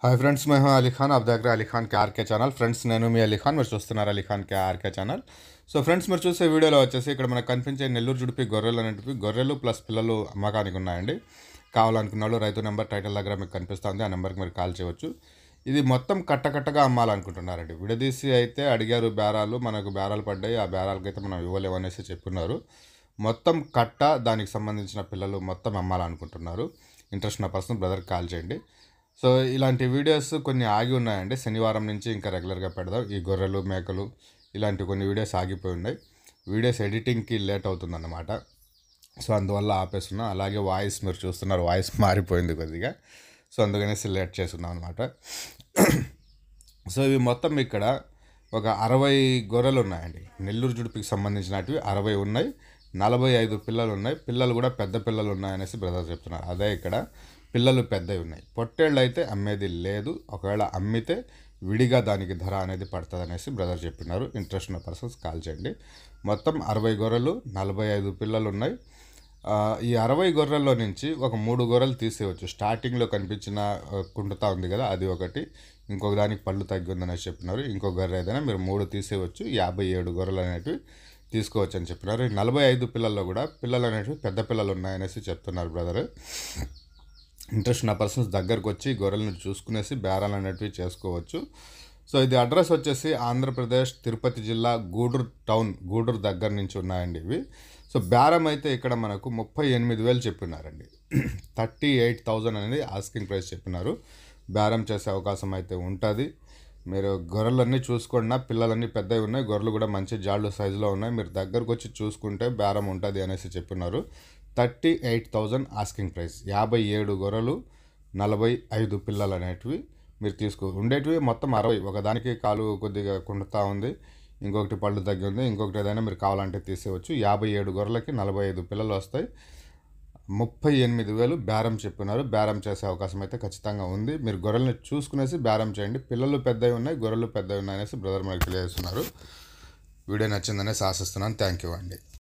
Hi friends, मैं हूं अली खान। आप देख रहे हैं अली खान के आरके ఛానల్। ఫ్రెండ్స్, నేను మీ అలీ ఖాన్, మీరు చూస్తున్నారు అలీ ఖాన్ के ఆర్కే ఛానల్। సో ఫ్రెండ్స్, మీరు చూసే వీడియోలో వచ్చేసి ఇక్కడ మనకు కనిపించే నెల్లూరు జుడిపి గొర్రెలు అనేటివి గొర్రెలు ప్లస్ పిల్లలు అమ్మకానికి ఉన్నాయండి। కావాలనుకున్న వాళ్ళు రైతు నెంబర్ టైటిల్ దగ్గర మీకు కనిపిస్తుంది, ఆ నెంబర్కి మీరు కాల్ చేయవచ్చు। ఇది మొత్తం కట్టకట్టగా అమ్మాలనుకుంటున్నారండి। విడదీసి అయితే అడిగారు బేరాలు, మనకు బేరాలు పడ్డాయి, ఆ బేరాలకైతే మనం ఇవ్వలేము అనేసి చెప్పున్నారు। మొత్తం కట్ట దానికి సంబంధించిన పిల్లలు మొత్తం అమ్మాలనుకుంటున్నారు। ఇంట్రెస్ట్ ఉన్న పర్సన్ బ్రదర్కి కాల్ చేయండి। సో ఇలాంటి వీడియోస్ కొన్ని ఆగి ఉన్నాయండి, శనివారం నుంచి ఇంకా రెగ్యులర్గా పెడదాం। ఈ గొర్రెలు మేకలు ఇలాంటి కొన్ని వీడియోస్ ఆగిపోయి ఉన్నాయి, వీడియోస్ ఎడిటింగ్కి లేట్ అవుతుందన్నమాట। సో అందువల్ల ఆపేస్తున్నాం। అలాగే వాయిస్ మీరు చూస్తున్నారు, వాయిస్ మారిపోయింది కొద్దిగా, సో అందుకనేసి లేట్ చేస్తున్నాం అనమాట। సో ఇవి మొత్తం ఇక్కడ ఒక 60 గొర్రెలు ఉన్నాయండి, నెల్లూరు జుడిపికి సంబంధించినవి 60 ఉన్నాయి, 45 పిల్లలు ఉన్నాయి। పిల్లలు కూడా పెద్ద పిల్లలు ఉన్నాయనేసి బ్రదర్ చెప్తున్నారు। అదే ఇక్కడ పిల్లలు పెద్దవి ఉన్నాయి, పొట్టేళ్ళు అయితే అమ్మేది లేదు, ఒకవేళ అమ్మితే విడిగా దానికి ధర అనేది పడుతుంది అనేసి బ్రదర్ చెప్పినారు। ఇంట్రెస్ట్ ఉన్న పర్సన్స్ కాల్ చేయండి। మొత్తం 60 గొర్రెలు, 45 పిల్లలు ఉన్నాయి। ఈ 60 గొర్రెల్లో నుంచి ఒక 3 గొర్రెలు తీసేయవచ్చు। స్టార్టింగ్లో కనిపించిన కుంటుతా ఉంది కదా, అది ఒకటి, ఇంకొక దానికి పళ్ళు తగ్గి ఉందనేసి చెప్పినారు। ఇంకొక గొర్రె ఏదైనా మీరు 3 తీసేయవచ్చు, 57 గొర్రెలు అనేటివి తీసుకోవచ్చు అని చెప్పినారు। 45 పిల్లల్లో కూడా పిల్లలు అనేటివి పెద్ద పిల్లలు ఉన్నాయనేసి చెప్తున్నారు బ్రదర్। ఇంట్రెస్ట్ ఉన్న పర్సన్స్ దగ్గరకు వచ్చి గొర్రెలను చూసుకునేసి బేరాలు అనేటివి చేసుకోవచ్చు। సో ఇది అడ్రస్ వచ్చేసి ఆంధ్రప్రదేశ్ తిరుపతి జిల్లా గూడూరు టౌన్, గూడూరు దగ్గర నుంచి ఉన్నాయండి ఇవి। సో బేరం అయితే ఇక్కడ మనకు 38,000 చెప్పినారండి। 38,000 అనేది ఆస్కింగ్ ప్రైస్ చెప్పినారు। బేరం చేసే అవకాశం అయితే ఉంటుంది। మీరు గొర్రెలన్నీ చూసుకోండి, పిల్లలన్నీ పెద్దవి ఉన్నాయి, గొర్రెలు కూడా మంచి జాళ్ళు సైజులో ఉన్నాయి, మీరు దగ్గరకు వచ్చి చూసుకుంటే బేరం ఉంటుంది అనేసి చెప్పినారు। 38,000 ఆస్కింగ్ ప్రైస్, 57 గొర్రెలు, 45 పిల్లలు అనేటివి మీరు ఉండేటివి మొత్తం 60। ఒకదానికి కాలు కొద్దిగా కుండుతూ ఉంది, ఇంకొకటి పళ్ళు తగ్గి ఉంది, ఇంకొకటి ఏదైనా మీరు కావాలంటే తీసేయచ్చు। 57 గొర్రెలకి 45 పిల్లలు వస్తాయి, 38,000 బేరం చెప్పినారు। బేరం చేసే అవకాశం అయితే ఖచ్చితంగా ఉంది, మీరు గొర్రెలను చూసుకునేసి బేరం చేయండి। పిల్లలు పెద్దవి ఉన్నాయి, గొర్రెలు పెద్దవి ఉన్నాయనేసి బ్రదర్ మనకు తెలియజేస్తున్నారు। వీడియో నచ్చిందనేసి ఆశిస్తున్నాను। థ్యాంక్ యూ అండి।